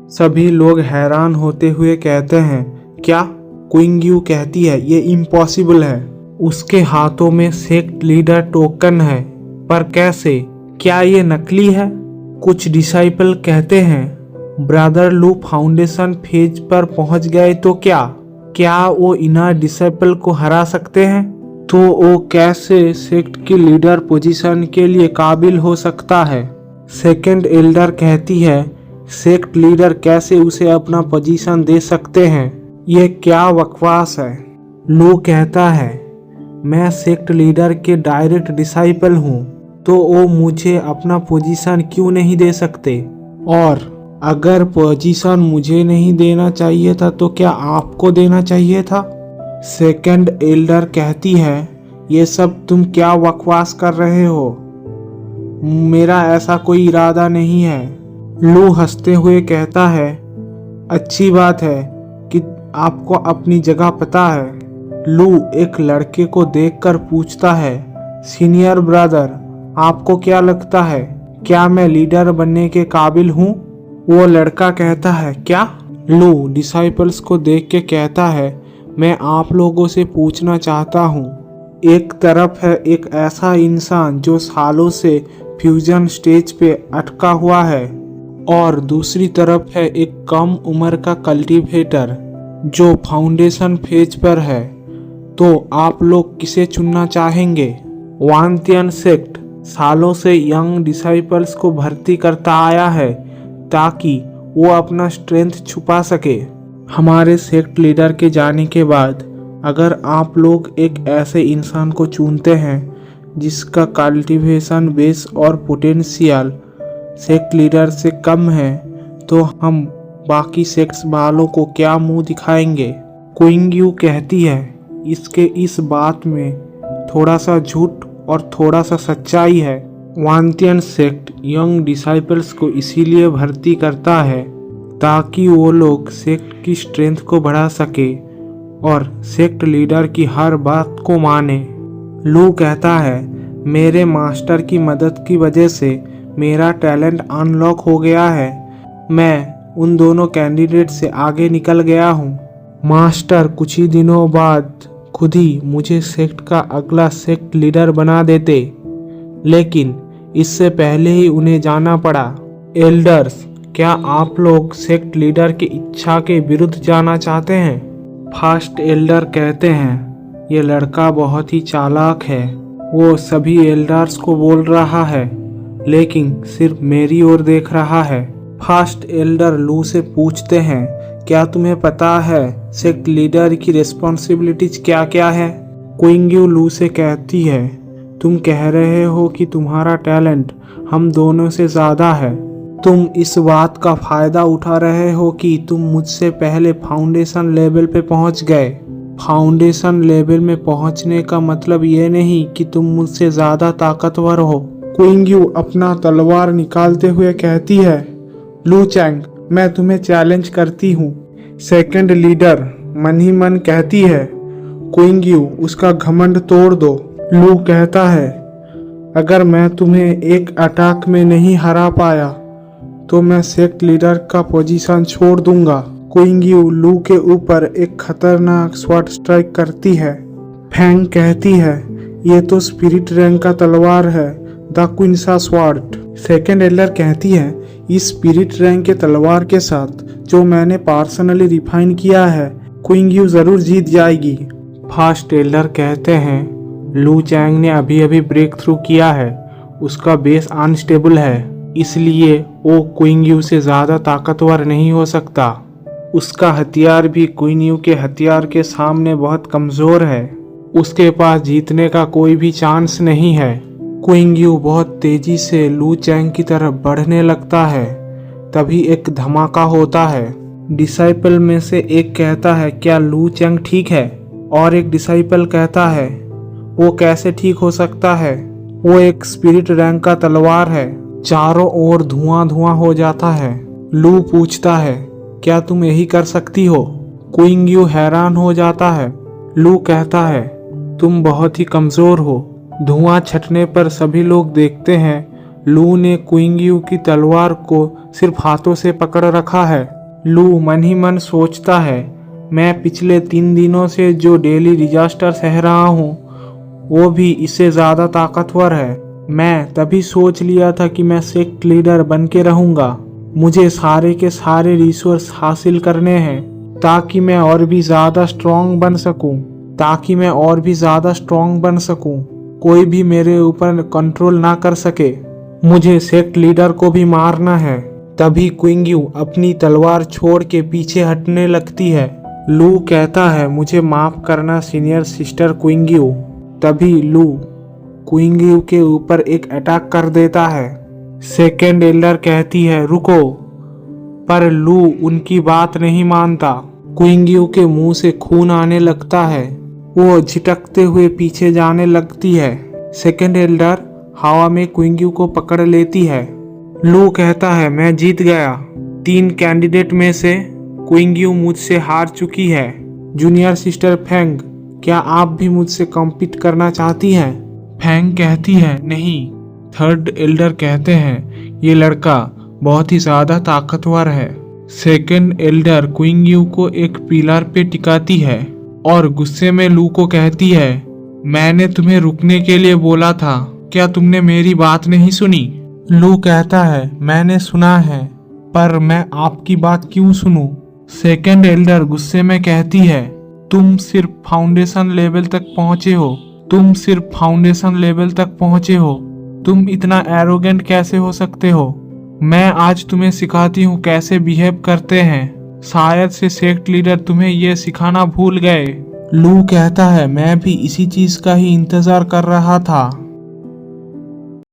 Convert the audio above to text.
सभी लोग हैरान होते हुए कहते हैं, क्या? कुइंग कहती है, ये इम्पॉसिबल है। उसके हाथों में सेक्ट लीडर टोकन है, पर कैसे? क्या ये नकली है? कुछ डिसाइपल कहते हैं, ब्रदर लू फाउंडेशन फेज पर पहुंच गए तो क्या वो इनर डिसाइपल को हरा सकते हैं? तो वो कैसे सेक्ट की लीडर पोजीशन के लिए काबिल हो सकता है? सेकंड एल्डर कहती है, सेक्ट लीडर कैसे उसे अपना पोजीशन दे सकते हैं? ये क्या बकवास है? लू कहता है, मैं सेक्ट लीडर के डायरेक्ट डिसाइपल हूँ, तो वो मुझे अपना पोजीशन क्यों नहीं दे सकते? और अगर पोजीशन मुझे नहीं देना चाहिए था तो क्या आपको देना चाहिए था? सेकंड एल्डर कहती है, ये सब तुम क्या बकवास कर रहे हो? मेरा ऐसा कोई इरादा नहीं है। लू हंसते हुए कहता है, अच्छी बात है कि आपको अपनी जगह पता है। लू एक लड़के को देखकर पूछता है, सीनियर ब्रदर, आपको क्या लगता है, क्या मैं लीडर बनने के काबिल हूँ? वो लड़का कहता है, क्या? लू डिसाइपल्स को देख के कहता है, मैं आप लोगों से पूछना चाहता हूँ, एक तरफ है एक ऐसा इंसान जो सालों से फ्यूजन स्टेज पे अटका हुआ है, और दूसरी तरफ है एक कम उम्र का कल्टीवेटर जो फाउंडेशन फेज पर है। तो आप लोग किसे चुनना चाहेंगे? वांतियन सेक्ट सालों से यंग डिसाइपल्स को भर्ती करता आया है ताकि वो अपना स्ट्रेंथ छुपा सके। हमारे सेक्ट लीडर के जाने के बाद अगर आप लोग एक ऐसे इंसान को चुनते हैं जिसका कल्टीवेशन बेस और पोटेंशियल सेक्ट लीडर से कम है, तो हम बाकी सेक्ट्स वालों को क्या मुंह दिखाएंगे? कुइंग कहती है, इसके इस बात में थोड़ा सा झूठ और थोड़ा सा सच्चाई है। वांतियन सेक्ट यंग डिसाइपल्स को इसीलिए भर्ती करता है ताकि वो लोग सेक्ट की स्ट्रेंथ को बढ़ा सके और सेक्ट लीडर की हर बात को माने। लू कहता है, मेरे मास्टर की मदद की वजह से मेरा टैलेंट अनलॉक हो गया है। मैं उन दोनों कैंडिडेट से आगे निकल गया हूँ। मास्टर कुछ ही दिनों बाद खुद ही मुझे सेक्ट का अगला सेक्ट लीडर बना देते, लेकिन इससे पहले ही उन्हें जाना पड़ा। एल्डर्स, क्या आप लोग सेक्ट लीडर की इच्छा के विरुद्ध जाना चाहते हैं? फर्स्ट एल्डर कहते हैं, ये लड़का बहुत ही चालाक है। वो सभी एल्डर्स को बोल रहा है, लेकिन सिर्फ मेरी ओर देख रहा है। फर्स्ट एल्डर लू से पूछते हैं, क्या तुम्हें पता है सेक्ट लीडर की रिस्पॉन्सिबिलिटीज क्या क्या है? कुइंग लू से कहती है, तुम कह रहे हो कि तुम्हारा टैलेंट हम दोनों से ज़्यादा है। तुम इस बात का फ़ायदा उठा रहे हो कि तुम मुझसे पहले फाउंडेशन लेवल पे पहुंच गए। फाउंडेशन लेवल में पहुंचने का मतलब ये नहीं कि तुम मुझसे ज़्यादा ताकतवर हो। कुइंग अपना तलवार निकालते हुए कहती है, लू चैंग, मैं तुम्हें चैलेंज करती हूँ। सेकंड लीडर मन ही मन कहती है, कुइंग उसका घमंड तोड़ दो। लू कहता है, अगर मैं तुम्हें एक अटैक में नहीं हरा पाया तो मैं सेक्ट लीडर का पोजीशन छोड़ दूंगा। कुइंग लू के ऊपर एक खतरनाक स्वॉर्ड स्ट्राइक करती है। फैंग कहती है, ये तो स्पिरिट रैंक का तलवार है, द क्विंसा स्वॉर्ड। सेकंड एल्डर कहती है, इस स्पिरिट रैंक के तलवार के साथ जो मैंने पर्सनली रिफाइन किया है, कुइंग जरूर जीत जाएगी। फर्स्ट एल्डर कहते हैं, लू चैंग ने अभी अभी ब्रेक थ्रू किया है, उसका बेस अनस्टेबल है, इसलिए वो कुइंग से ज़्यादा ताकतवर नहीं हो सकता। उसका हथियार भी कुइंग के हथियार के सामने बहुत कमज़ोर है। उसके पास जीतने का कोई भी चांस नहीं है। कुइंग बहुत तेज़ी से लू चैंग की तरफ बढ़ने लगता है। तभी एक धमाका होता है। डिसाइपल में से एक कहता है, क्या लू चैंग ठीक है? और एक डिसाइपल कहता है, वो कैसे ठीक हो सकता है, वो एक स्पिरिट रैंक का तलवार है। चारों ओर धुआं धुआं हो जाता है। लू पूछता है, क्या तुम यही कर सकती हो? कुइंग हैरान हो जाता है। लू कहता है, तुम बहुत ही कमज़ोर हो। धुआं छटने पर सभी लोग देखते हैं लू ने कुइंग की तलवार को सिर्फ हाथों से पकड़ रखा है। लू मन ही मन सोचता है, मैं पिछले 3 दिनों से जो डेली डिजास्टर सह रहा हूँ वो भी इससे ज़्यादा ताकतवर है। मैं तभी सोच लिया था कि मैं सेक्ट लीडर बन के रहूँगा। मुझे सारे के सारे रिसोर्स हासिल करने हैं ताकि मैं और भी ज़्यादा स्ट्रॉन्ग बन सकूं, कोई भी मेरे ऊपर कंट्रोल ना कर सके। मुझे सेक्ट लीडर को भी मारना है। तभी क्विंग अपनी तलवार छोड़ के पीछे हटने लगती है। लू कहता है, मुझे माफ करना सीनियर सिस्टर क्विंग। तभी लू क्विंग के ऊपर एक अटैक कर देता है। सेकेंड एल्डर कहती है रुको, पर लू उनकी बात नहीं मानता। क्विंग के मुंह से खून आने लगता है। वो झिटकते हुए पीछे जाने लगती है। सेकेंड एल्डर हवा में क्विंग को पकड़ लेती है। लू कहता है, मैं जीत गया। 3 कैंडिडेट में से क्विंग मुझसे हार चुकी है। जूनियर सिस्टर फेंग, क्या आप भी मुझसे कॉम्पीट करना चाहती हैं? फेंग कहती है नहीं। थर्ड एल्डर कहते हैं, ये लड़का बहुत ही ज्यादा ताकतवर है। सेकेंड एल्डर क्विंग को एक पिलर पे टिकाती है और गुस्से में लू को कहती है, मैंने तुम्हें रुकने के लिए बोला था, क्या तुमने मेरी बात नहीं सुनी? लू कहता है, मैंने सुना है, पर मैं आपकी बात क्यों सुनूं? सेकेंड एल्डर गुस्से में कहती है, तुम सिर्फ फाउंडेशन लेवल तक पहुंचे हो। तुम इतना एरोगेंट कैसे हो सकते हो? मैं आज तुम्हें सिखाती हूँ कैसे बिहेव करते हैं। शायद से सेक्ट लीडर तुम्हें ये सिखाना भूल गए। लू कहता है, मैं भी इसी चीज का ही इंतजार कर रहा था।